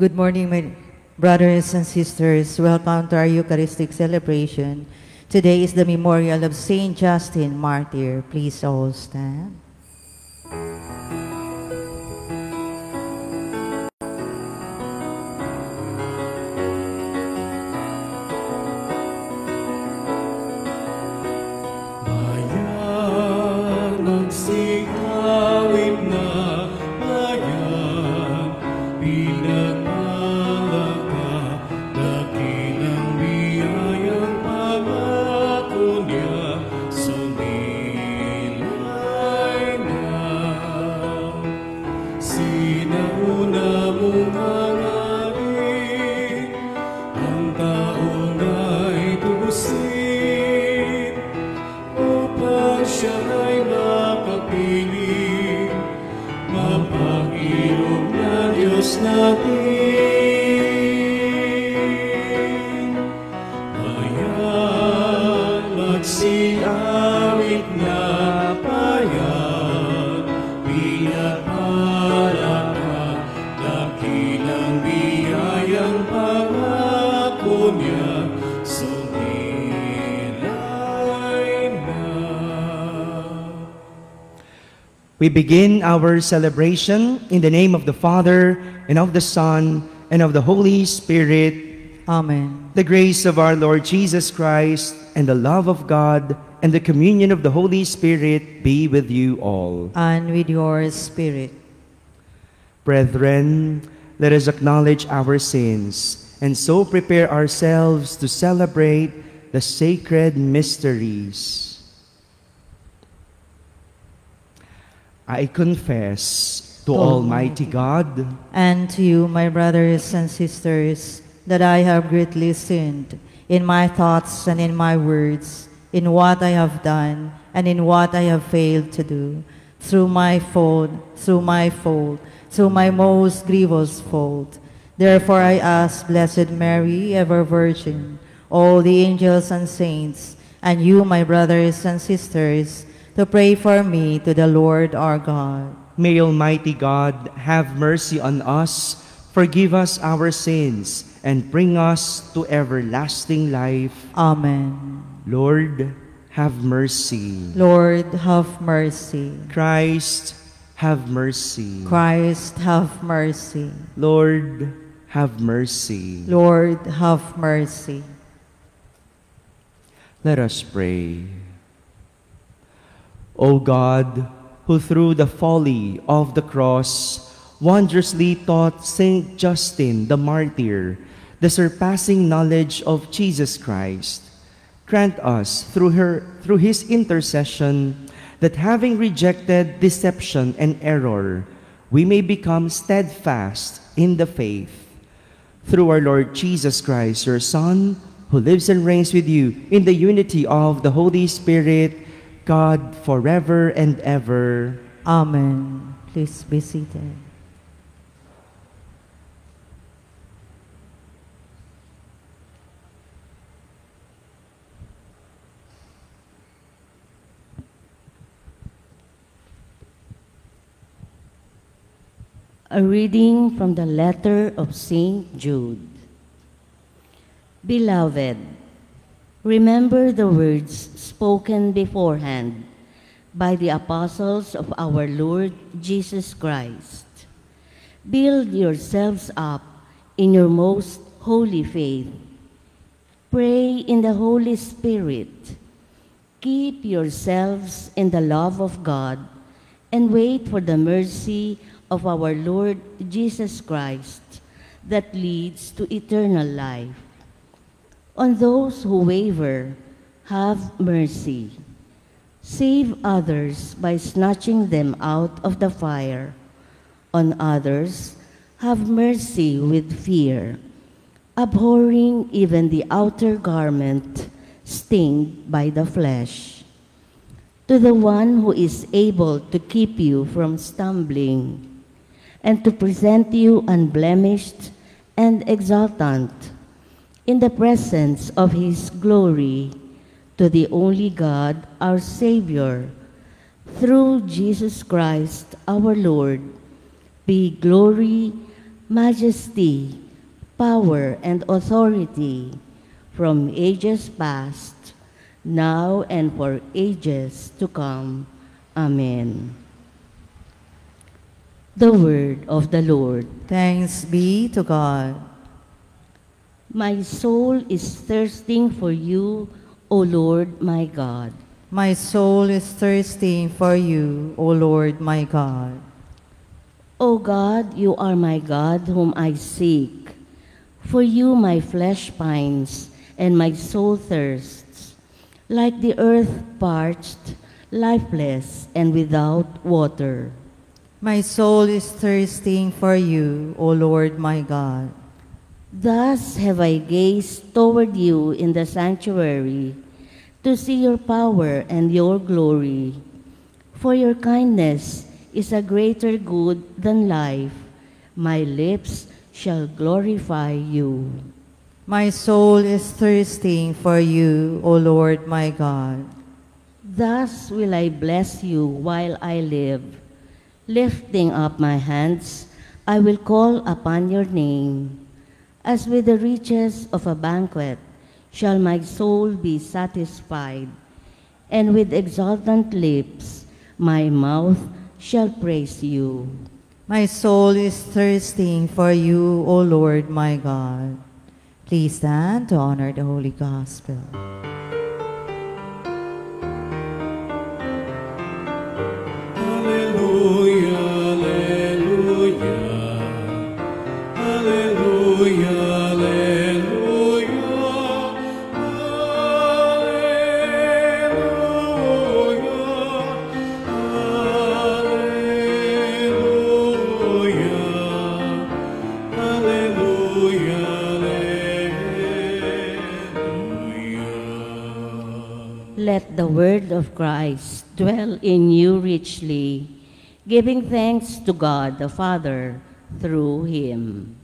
Good morning, my brothers and sisters. Welcome to our Eucharistic celebration. Today is the memorial of Saint Justin, Martyr. Please all stand. We begin our celebration in the name of the Father, and of the Son, and of the Holy Spirit. Amen. The grace of our Lord Jesus Christ, and the love of God, and the communion of the Holy Spirit be with you all. And with your spirit. Brethren, let us acknowledge our sins, and so prepare ourselves to celebrate the sacred mysteries. I confess to Almighty God and to you, my brothers and sisters, that I have greatly sinned in my thoughts and in my words, in what I have done and in what I have failed to do, through my most grievous fault. Therefore I ask Blessed Mary, ever Virgin, all the angels and saints, and you, my brothers and sisters, to pray for me to the Lord our God. May Almighty God have mercy on us, forgive us our sins, and bring us to everlasting life. Amen. Lord, have mercy. Lord, have mercy. Christ, have mercy. Christ, have mercy. Lord, have mercy. Lord, have mercy. Let us pray. O God, who through the folly of the cross wondrously taught Saint Justin the martyr the surpassing knowledge of Jesus Christ, grant us through his intercession that, having rejected deception and error, we may become steadfast in the faith. Through our Lord Jesus Christ, your Son, who lives and reigns with you in the unity of the Holy Spirit, God, forever and ever. Amen. Please be seated. A reading from the letter of St. Jude. Beloved, remember the words spoken beforehand by the apostles of our Lord Jesus Christ. Build yourselves up in your most holy faith. Pray in the Holy Spirit. Keep yourselves in the love of God and wait for the mercy of our Lord Jesus Christ that leads to eternal life. On those who waver, have mercy. Save others by snatching them out of the fire. On others, have mercy with fear, abhorring even the outer garment stained by the flesh. To the one who is able to keep you from stumbling and to present you unblemished and exultant in the presence of his glory, to the only God, our Savior, through Jesus Christ our Lord, be glory, majesty, power, and authority, from ages past, now and for ages to come. Amen. The word of the Lord. Thanks be to God. My soul is thirsting for you, O Lord my God. My soul is thirsting for you, O Lord my God. O God, you are my God whom I seek. For you my flesh pines and my soul thirsts, like the earth parched, lifeless, and without water. My soul is thirsting for you, O Lord my God. Thus have I gazed toward you in the sanctuary, to see your power and your glory. For your kindness is a greater good than life. My lips shall glorify you. My soul is thirsting for you, O Lord my God. Thus will I bless you while I live. Lifting up my hands, I will call upon your name. As with the riches of a banquet shall my soul be satisfied, and with exultant lips my mouth shall praise you. My soul is thirsting for you, O Lord my God. Please stand to honor the Holy Gospel. Alleluia, alleluia, alleluia, alleluia, alleluia, alleluia. Let the word of Christ dwell in you richly, giving thanks to God the Father through him.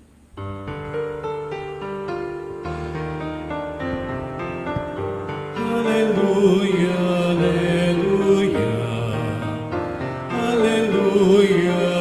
Alleluia, alleluia, alleluia,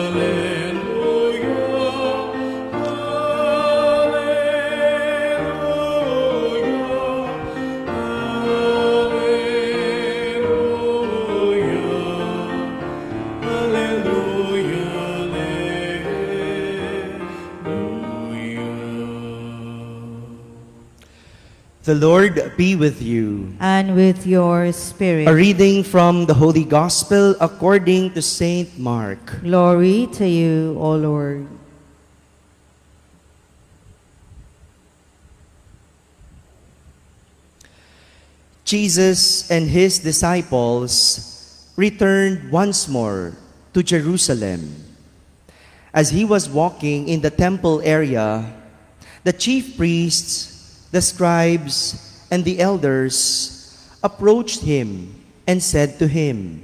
The Lord be with you. And with your spirit. A reading from the Holy Gospel according to Saint Mark. Glory to you, O Lord. Jesus and his disciples returned once more to Jerusalem. As he was walking in the temple area, the chief priests, the scribes, and the elders approached him and said to him,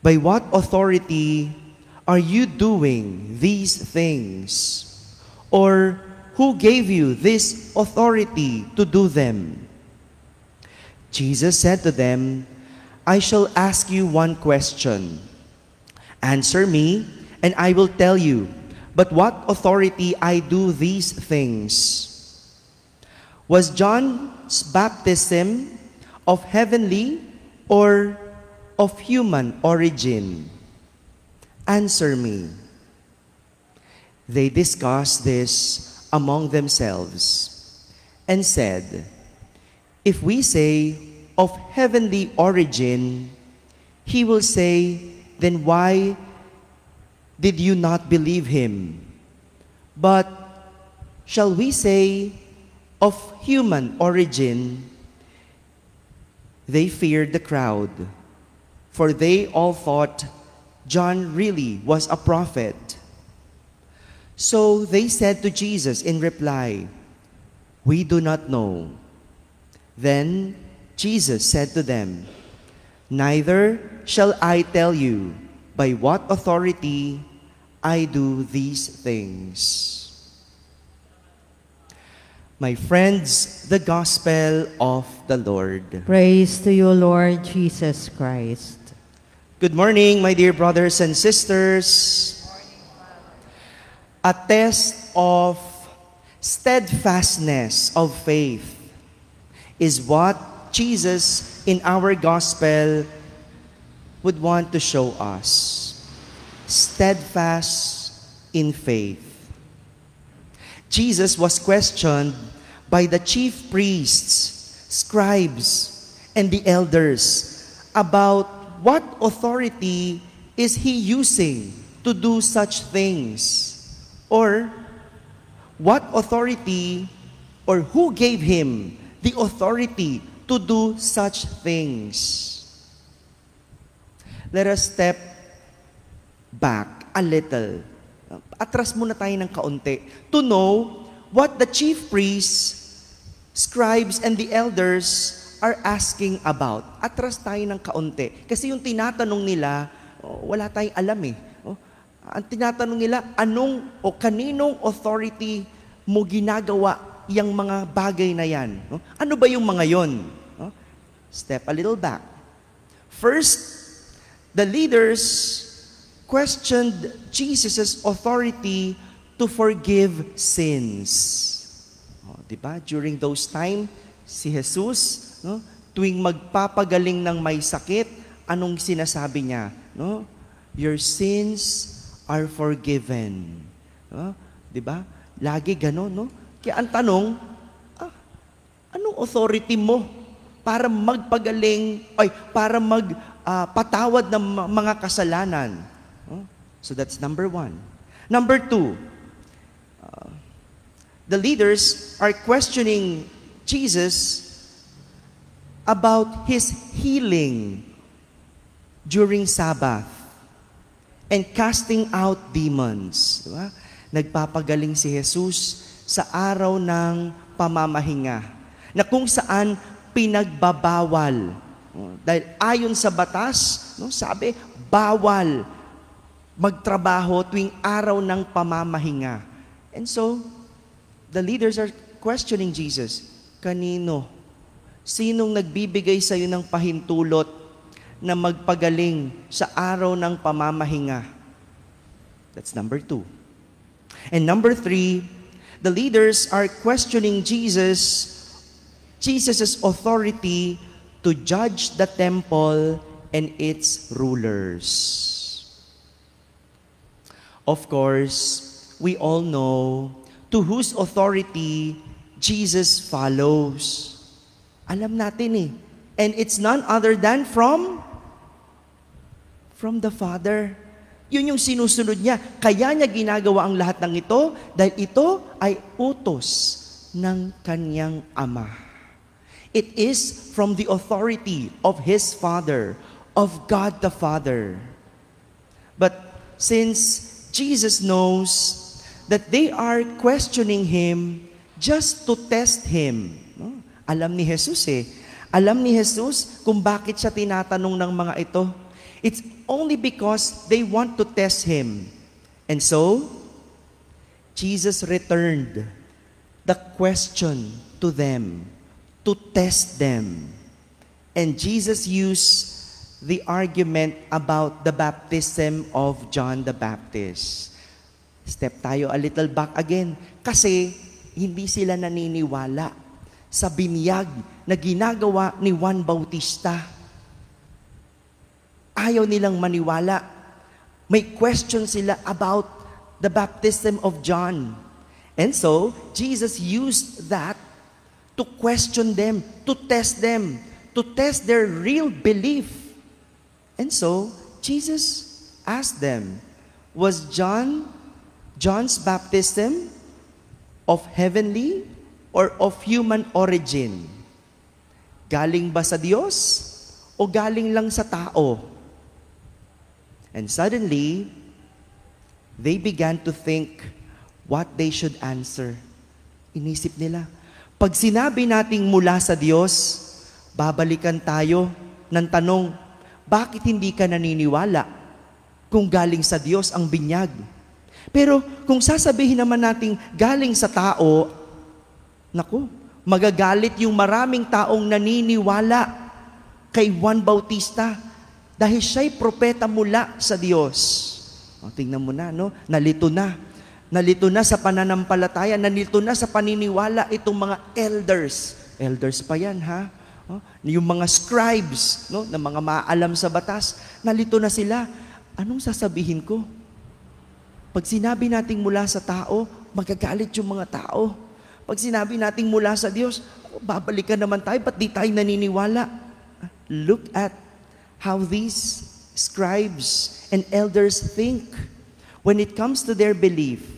"By what authority are you doing these things? Or who gave you this authority to do them?" Jesus said to them, "I shall ask you one question. Answer me, and I will tell you, but what authority I do these things. Was John's baptism of heavenly or of human origin? Answer me." They discussed this among themselves and said, "If we say of heavenly origin, he will say, then why did you not believe him? But shall we say of human origin?" They feared the crowd, for they all thought John really was a prophet. So they said to Jesus in reply, "We do not know." Then Jesus said to them, "Neither shall I tell you by what authority I do these things." My friends, the Gospel of the Lord. Praise to you, Lord Jesus Christ. Good morning, my dear brothers and sisters. a test of steadfastness of faith is what Jesus in our gospel would want to show us. Steadfast in faith. Jesus was questioned by the chief priests, scribes, and the elders about what authority is he using to do such things, or what authority or who gave him the authority to do such things. Let us step back a little. Atras muna tayo ng kaunti to know what the chief priests, scribes, and the elders are asking about. Atras tayo ng kaunti. Kasi yung tinatanong nila, wala tayong alam eh. Ang tinatanong nila, anong o kaninong authority mo ginagawa yung mga bagay na yan? Ano ba yung mga yon? Step a little back. First, the leaders questioned Jesus' authority to forgive sins. Diba? During those time, si Jesus, tuwing magpapagaling ng may sakit, anong sinasabi niya? Your sins are forgiven. Diba? Lagi gano'n, no? Kaya ang tanong, anong authority mo para magpagaling, para magpatawad ng mga kasalanan? So that's number one. Number two, the leaders are questioning Jesus about his healing during Sabbath and casting out demons. Diba? Nagpapagaling si Jesus sa araw ng pamamahinga, na kung saan pinagbabawal. Dahil ayon sa batas, sabi, bawal magtrabaho tuwing araw ng pamamahinga. And so, the leaders are questioning Jesus. Kanino? Sinong nagbibigay sa iyo ng pahintulot na magpagaling sa araw ng pamamahinga? That's number two. And number three, the leaders are questioning Jesus' authority to judge the temple and its rulers. Of course, we all know to whose authority Jesus follows. Alam natin eh. And it's none other than from the Father. Yun yung sinusunod niya. Kaya niya ginagawa ang lahat ng ito dahil ito ay utos ng kanyang Ama. It is from the authority of His Father, of God the Father. But since Jesus knows that they are questioning Him just to test Him. Alam ni Jesus eh. Alam ni Jesus kung bakit siya tinatanong ng mga ito. It's only because they want to test Him. And so, Jesus returned the question to them, to test them. And Jesus used the argument about the baptism of John the Baptist. Step tayo a little back again. Kasi hindi sila naniniwala sa binyag na ginagawa ni Juan Bautista. Ayaw nilang maniwala. May question sila about the baptism of John. And so, Jesus used that to question them, to test their real belief. And so, Jesus asked them, was John's baptism of heavenly or of human origin? Galing ba sa Diyos o galing lang sa tao? And suddenly, they began to think what they should answer. Inisip nila, pag sinabi nating mula sa Diyos, babalikan tayo ng tanong, bakit hindi ka naniniwala kung galing sa Diyos ang binyag? Pero kung sasabihin naman nating galing sa tao, naku, magagalit yung maraming taong naniniwala kay Juan Bautista dahil siya'y propeta mula sa Diyos. O, tingnan mo na, no? Nalito na Nalito na sa pananampalataya, nalito na sa paniniwala itong mga elders. Elders pa yan, ha? Oh, yung mga scribes, no, na mga maalam sa batas, nalito na sila. Anong sasabihin ko? Pag sinabi nating mula sa tao, magagalit yung mga tao. Pag sinabi nating mula sa Diyos, babalikan naman tayo, ba't di tayo naniniwala? Look at how these scribes and elders think. When it comes to their belief,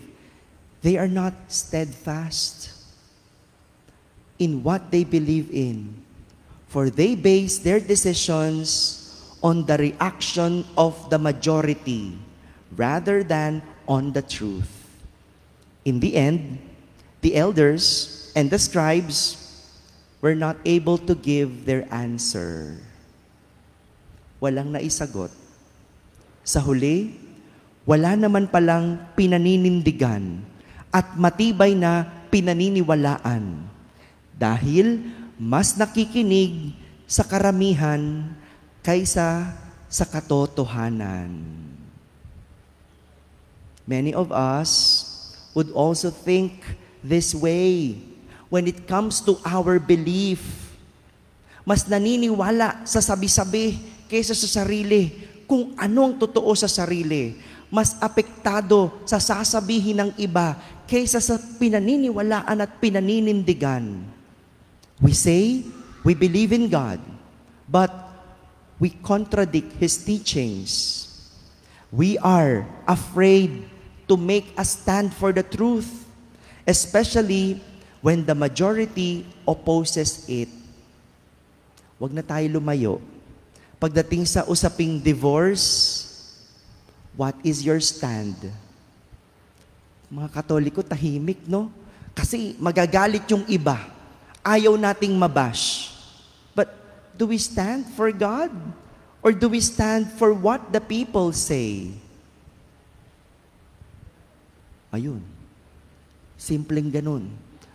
they are not steadfast in what they believe in. For they base their decisions on the reaction of the majority rather than on the truth. In the end, the elders and the scribes were not able to give their answer. Walang naisagot. Sa huli, wala naman palang pinaninindigan at matibay na pinaniniwalaan dahil mas nakikinig sa karamihan kaysa sa katotohanan. Many of us would also think this way when it comes to our belief. Mas naniniwala sa sabi-sabi kaysa sa sarili. Kung ano ang totoo sa sarili, mas apektado sa sasabihin ng iba kaysa sa pinaniniwalaan at pinaninindigan. We say we believe in God, but we contradict His teachings. We are afraid to make a stand for the truth, especially when the majority opposes it. Huwag na tayo lumayo. Pagdating sa usaping divorce, what is your stand? Mga Katoliko, tahimik, no? Kasi magagalit yung iba. Ayaw nating mabash. But do we stand for God? Or do we stand for what the people say? Ayun. Simpleng ganun.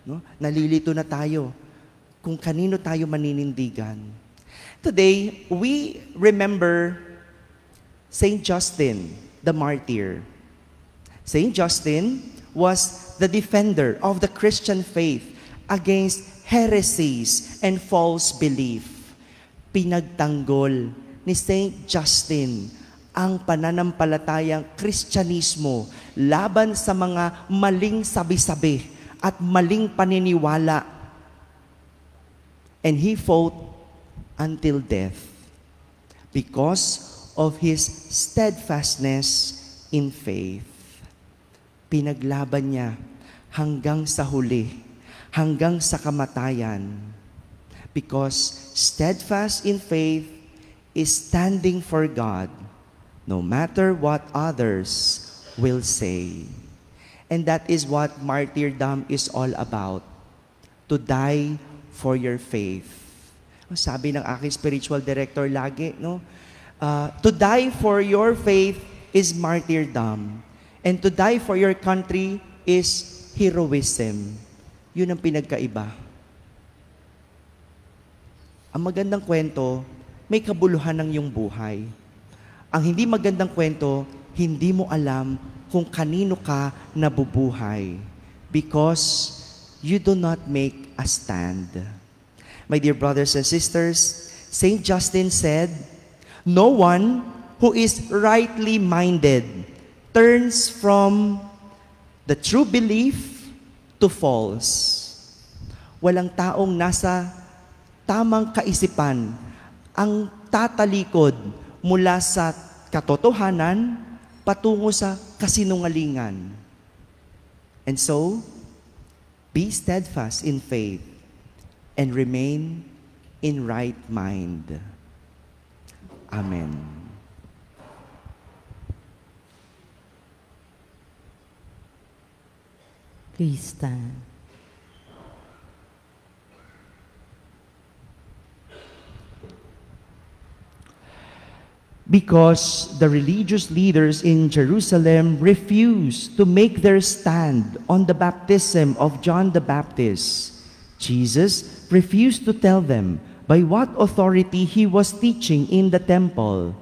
No? Nalilito na tayo kung kanino tayo maninindigan. Today, we remember Saint Justin, the martyr. Saint Justin was the defender of the Christian faith against heresies and false belief. Pinagtanggol ni Saint Justin ang pananampalatayang Kristyanismo laban sa mga maling sabi-sabi at maling paniniwala. And he fought until death because of his steadfastness in faith. Pinaglaban niya hanggang sa huli, hanggang sa kamatayan. Because steadfast in faith is standing for God, no matter what others will say. And that is what martyrdom is all about. To die for your faith. Sabi ng aking spiritual director lagi, no? To die for your faith is martyrdom. And to die for your country is heroism. Yun ang pinagkaiba. Ang magandang kwento, may kabuluhan ng iyong buhay. Ang hindi magandang kwento, hindi mo alam kung kanino ka nabubuhay because you do not make a stand. My dear brothers and sisters, Saint Justin said, "No one who is rightly minded turns from the true belief to false." Walang taong nasa tamang kaisipan ang tatalikod mula sa katotohanan patungo sa kasinungalingan. And so, be steadfast in faith and remain in right mind. Amen. Please stand. Because the religious leaders in Jerusalem refused to make their stand on the baptism of John the Baptist, Jesus refused to tell them by what authority he was teaching in the temple.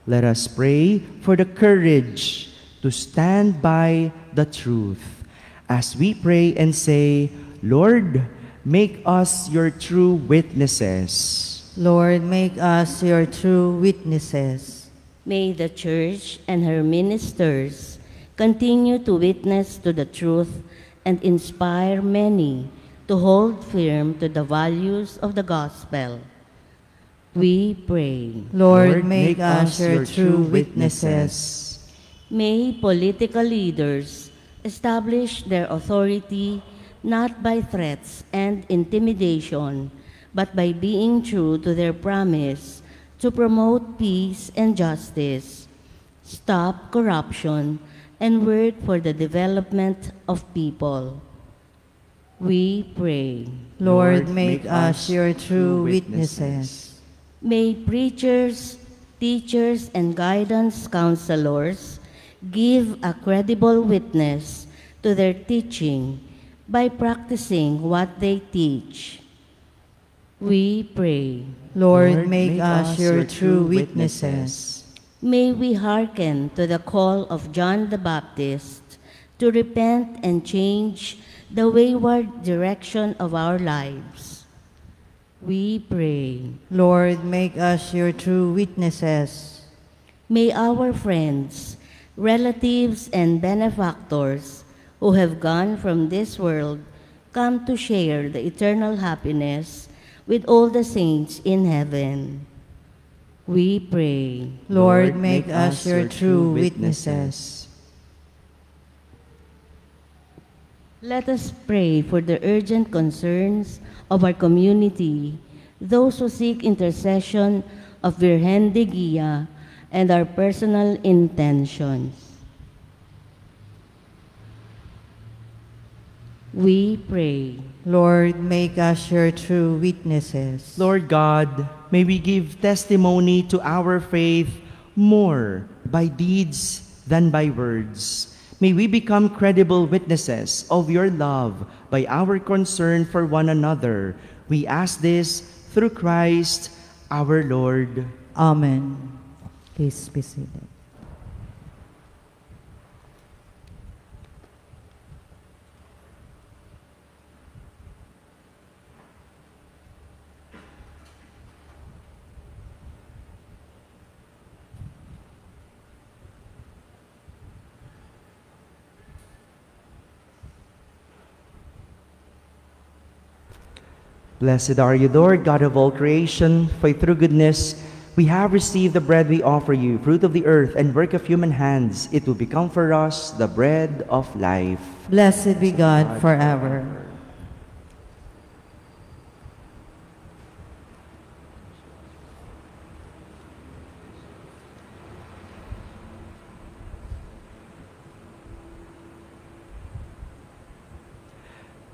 Let us pray for the courage to stand by the truth. As we pray and say, Lord, make us your true witnesses. Lord, make us your true witnesses. May the Church and her ministers continue to witness to the truth and inspire many to hold firm to the values of the gospel. We pray. Lord, make us your true witnesses. May political leaders establish their authority not by threats and intimidation, but by being true to their promise to promote peace and justice, stop corruption, and work for the development of people. We pray. Lord, make us your true witnesses. May preachers, teachers, and guidance counselors give a credible witness to their teaching by practicing what they teach. We pray. Lord, make us your true witnesses. May we hearken to the call of John the Baptist to repent and change the wayward direction of our lives. We pray. Lord, make us your true witnesses. May our friends, relatives, and benefactors who have gone from this world come to share the eternal happiness with all the saints in heaven. We pray. Lord, make us your true witnesses. Let us pray for the urgent concerns of our community, those who seek intercession of Virgen de Guia, and our personal intentions. We pray. Lord, make us your true witnesses. Lord God, may we give testimony to our faith more by deeds than by words. May we become credible witnesses of your love by our concern for one another. We ask this through Christ our Lord. Amen. Please be seated. Blessed are you, Lord, God of all creation, for through goodness we have received the bread we offer you, fruit of the earth and work of human hands. It will become for us the bread of life. Blessed be God forever.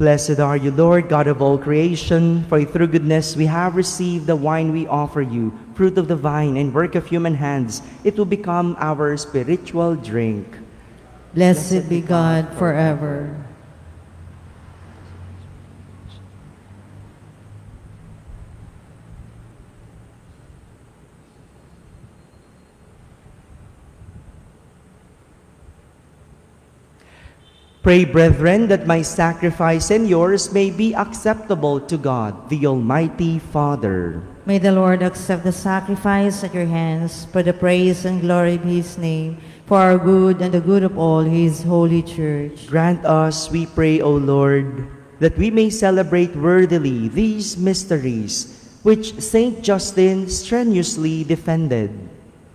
Blessed are you, Lord, God of all creation, for through goodness we have received the wine we offer you, fruit of the vine and work of human hands. It will become our spiritual drink. Blessed be God forever. Pray, brethren, that my sacrifice and yours may be acceptable to God, the Almighty Father. May the Lord accept the sacrifice at your hands for the praise and glory of his name, for our good and the good of all his holy church. Grant us, we pray, O Lord, that we may celebrate worthily these mysteries which Saint Justin strenuously defended.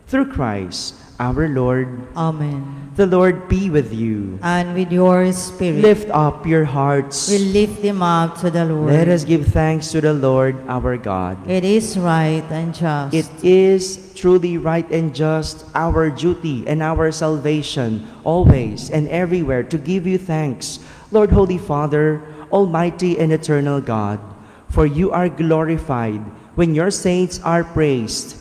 Through Christ our Lord. Amen. The Lord be with you. And with your spirit. Lift up your hearts. We lift them up to the Lord. Let us give thanks to the Lord our God. It is right and just. It is truly right and just, our duty and our salvation, always and everywhere, to give you thanks, Lord, Holy Father, Almighty and eternal God. For you are glorified when your saints are praised.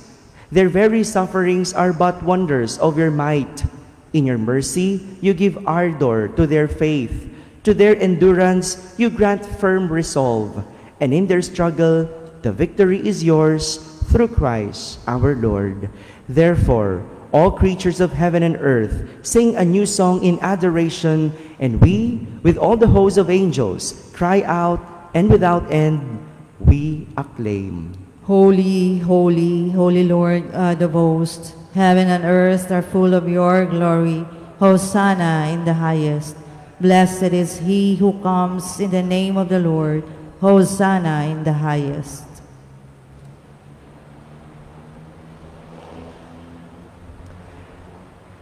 Their very sufferings are but wonders of your might. In your mercy, you give ardor to their faith. To their endurance, you grant firm resolve. And in their struggle, the victory is yours through Christ our Lord. Therefore, all creatures of heaven and earth sing a new song in adoration, and we, with all the hosts of angels, cry out, and without end we acclaim. Holy, holy, holy Lord God of hosts, heaven and earth are full of your glory. Hosanna in the highest. Blessed is he who comes in the name of the Lord. Hosanna in the highest.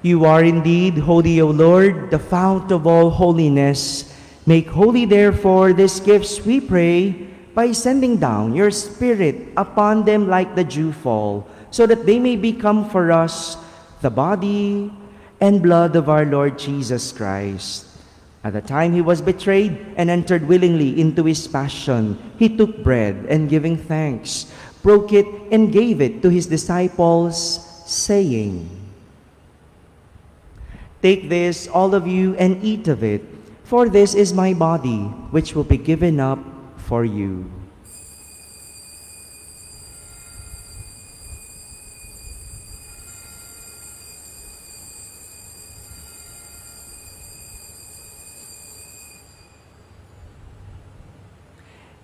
You are indeed holy, O Lord, the fount of all holiness. Make holy, therefore, these gifts, we pray, by sending down your Spirit upon them like the dewfall, so that they may become for us the body and blood of our Lord Jesus Christ. At the time he was betrayed and entered willingly into his passion, he took bread and, giving thanks, broke it and gave it to his disciples, saying, "Take this, all of you, and eat of it, for this is my body, which will be given up for you."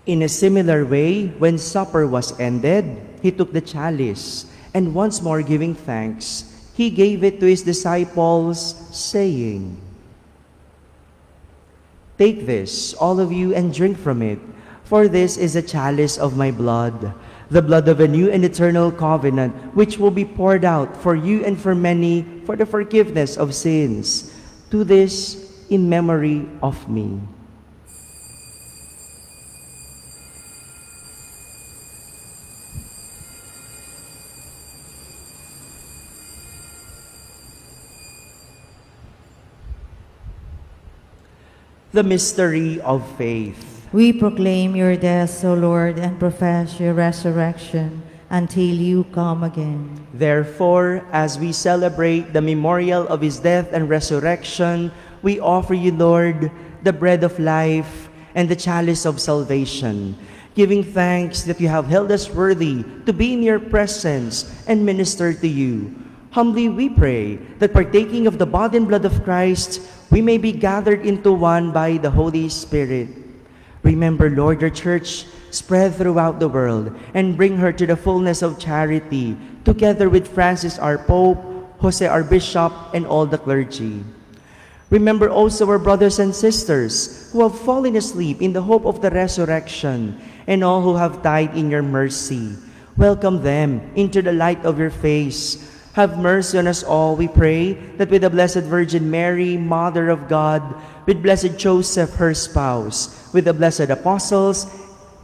In a similar way, when supper was ended, he took the chalice, and once more giving thanks, he gave it to his disciples, saying, "Take this, all of you, and drink from it, for this is a chalice of my blood, the blood of a new and eternal covenant, which will be poured out for you and for many for the forgiveness of sins. Do this in memory of me." The mystery of faith. We proclaim your death, O Lord, and profess your resurrection until you come again. Therefore, as we celebrate the memorial of his death and resurrection, we offer you, Lord, the bread of life and the chalice of salvation, giving thanks that you have held us worthy to be in your presence and minister to you. Humbly we pray that, partaking of the body and blood of Christ, we may be gathered into one by the Holy Spirit. Remember, Lord, your church spread throughout the world, and bring her to the fullness of charity, together with Francis our Pope, Jose our Bishop, and all the clergy. Remember also our brothers and sisters who have fallen asleep in the hope of the resurrection, and all who have died in your mercy. Welcome them into the light of your face. Have mercy on us all, we pray, that with the Blessed Virgin Mary, Mother of God, with Blessed Joseph, her spouse, with the blessed apostles,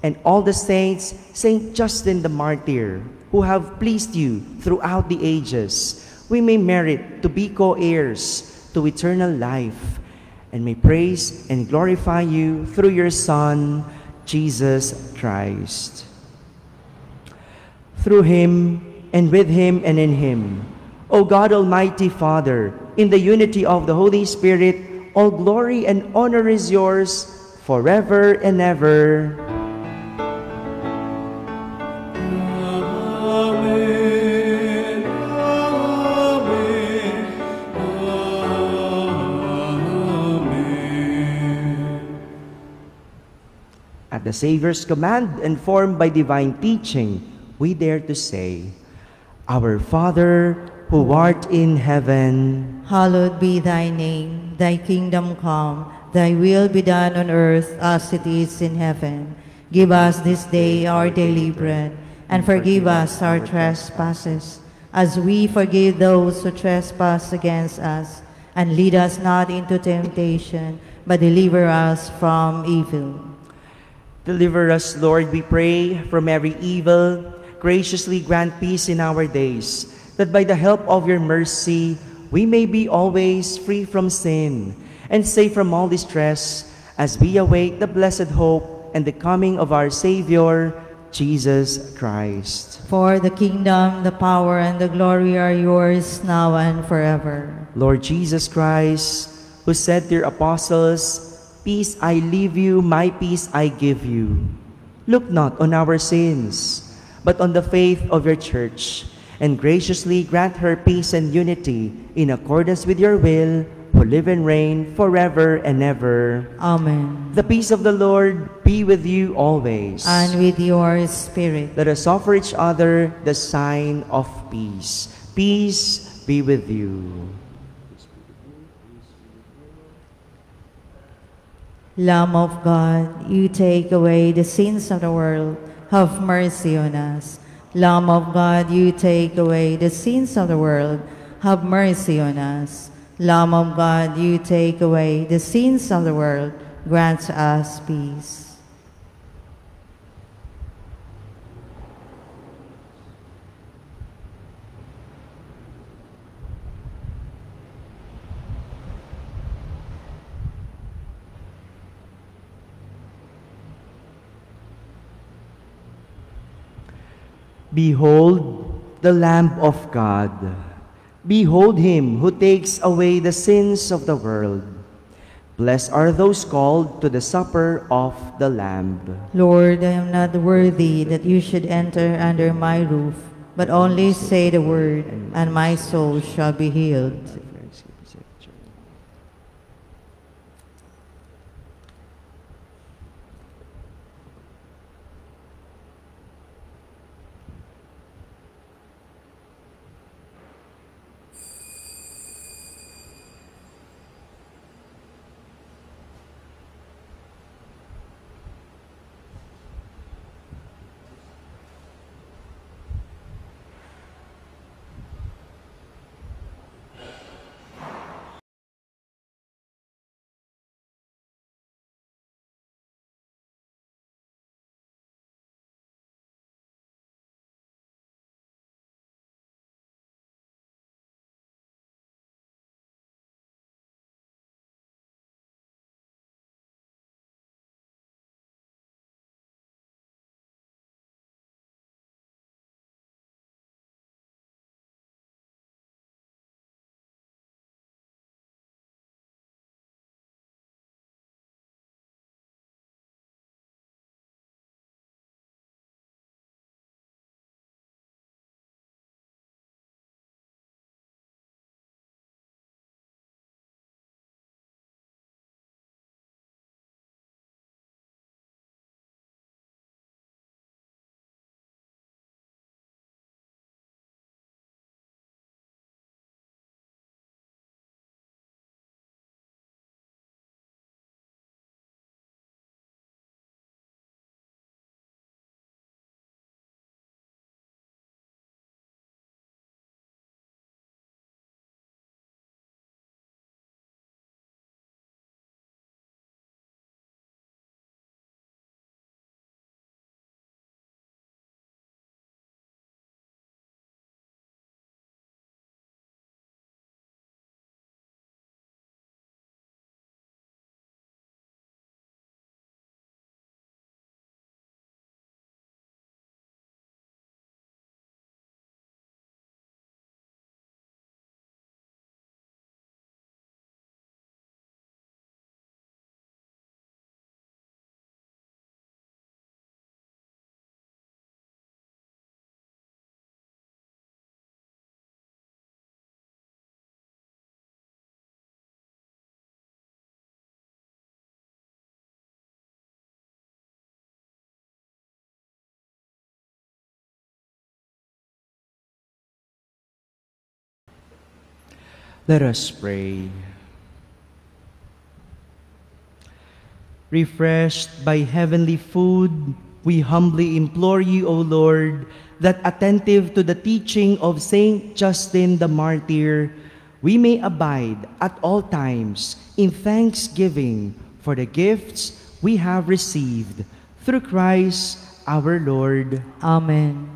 and all the saints, Saint Justin the Martyr, who have pleased you throughout the ages, we may merit to be co-heirs to eternal life, and may praise and glorify you through your Son, Jesus Christ. Through him, and with him, and in him, O God, Almighty Father, in the unity of the Holy Spirit, all glory and honor is yours forever and ever. Amen. Amen. Amen. At the Savior's command, and formed by divine teaching, we dare to say, Our Father, who art in heaven, Hallowed be thy name. Thy kingdom come. Thy will be done on earth as it is in heaven. Give us this day our daily bread, and forgive us our trespasses, as we forgive those who trespass against us. And lead us not into temptation, but deliver us from evil. deliver us, Lord, we pray, from every evil. Graciously grant peace in our days, that by the help of your mercy, we may be always free from sin and safe from all distress, as we await the blessed hope and the coming of our Savior, Jesus Christ. For the kingdom, the power, and the glory are yours now and forever. Lord Jesus Christ, who said to your apostles, "Peace I leave you, my peace I give you," look not on our sins, but on the faith of your church, and graciously grant her peace and unity in accordance with your will, who live and reign forever and ever. Amen. The peace of the Lord be with you always. And with your spirit. Let us offer each other the sign of peace. Peace be with you. Lamb of God, you take away the sins of the world, have mercy on us. Lamb of God, you take away the sins of the world, have mercy on us. Lamb of God, you take away the sins of the world, grant us peace. Behold the Lamb of God. Behold him who takes away the sins of the world. Blessed are those called to the supper of the Lamb. Lord, I am not worthy that you should enter under my roof, but only say the word, and my soul shall be healed. Let us pray. Refreshed by heavenly food, we humbly implore you, O Lord, that attentive to the teaching of Saint Justin the Martyr, we may abide at all times in thanksgiving for the gifts we have received through Christ our Lord. Amen.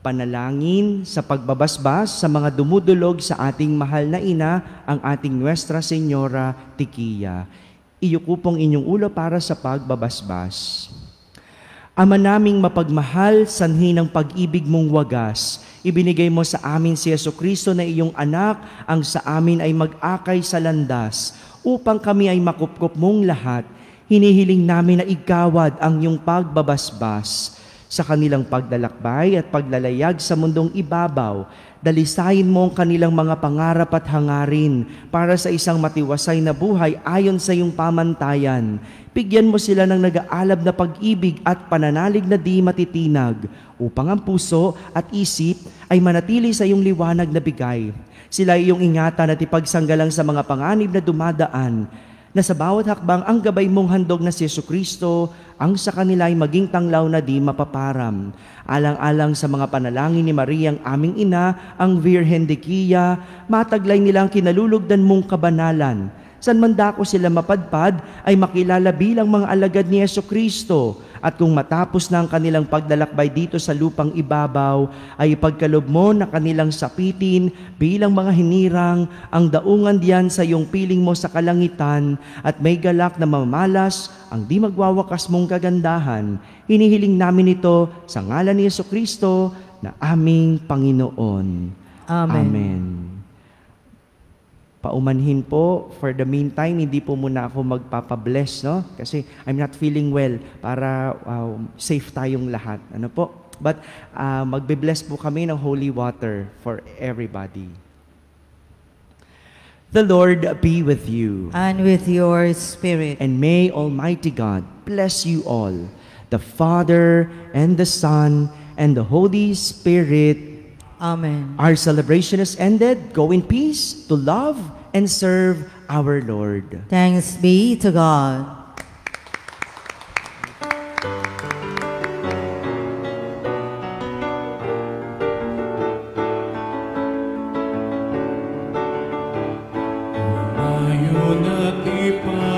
Panalangin sa pagbabasbas sa mga dumudulog sa ating mahal na ina, ang ating Nuestra Señora Tiquia. Iyuko pong inyong ulo para sa pagbabasbas. Ama naming mapagmahal, sanhi ng pag-ibig mong wagas, ibinigay mo sa amin si Jesucristo na iyong anak, ang sa amin ay mag-akay sa landas, upang kami ay makupkup mong lahat. Hinihiling namin na igawad ang iyong pagbabasbas. Sa kanilang paglalakbay at paglalayag sa mundong ibabaw, dalisayin mo ang kanilang mga pangarap at hangarin para sa isang matiwasay na buhay ayon sa iyong pamantayan. Bigyan mo sila ng nag-aalab na pag-ibig at pananalig na di matitinag upang ang puso at isip ay manatili sa iyong liwanag na bigay. Sila ay iyong ingatan at ipagsanggalang sa mga panganib na dumadaan, na sa bawat hakbang ang gabay mong handog na si Jesucristo ang sa kanila ay maging tanglaw na di mapaparam. Alang-alang sa mga panalangin ni Maria ang aming ina, ang Virhen de Quia, mataglay nilang kinalulugdan mong kabanalan. San man dako sila mapadpad ay makilala bilang mga alagad ni Jesucristo. At kung matapos na ang kanilang paglalakbay dito sa lupang ibabaw, ay ipagkalob mo na kanilang sapitin bilang mga hinirang ang daungan diyan sa iyong piling mo sa kalangitan at may galak na mamalas ang di magwawakas mong kagandahan. Hinihiling namin ito sa ngalan ni Jesucristo na aming Panginoon. Amen. Amen. Paumanhin po, for the meantime, hindi po muna ako magpapabless, no? Kasi I'm not feeling well para safe tayong lahat. Ano po? But magbe-bless po kami ng holy water for everybody. The Lord be with you. And with your spirit. And may Almighty God bless you all, the Father and the Son and the Holy Spirit. Amen. Our celebration is ended. Go in peace to love and serve our Lord. Thanks be to God. Ngayon at ipa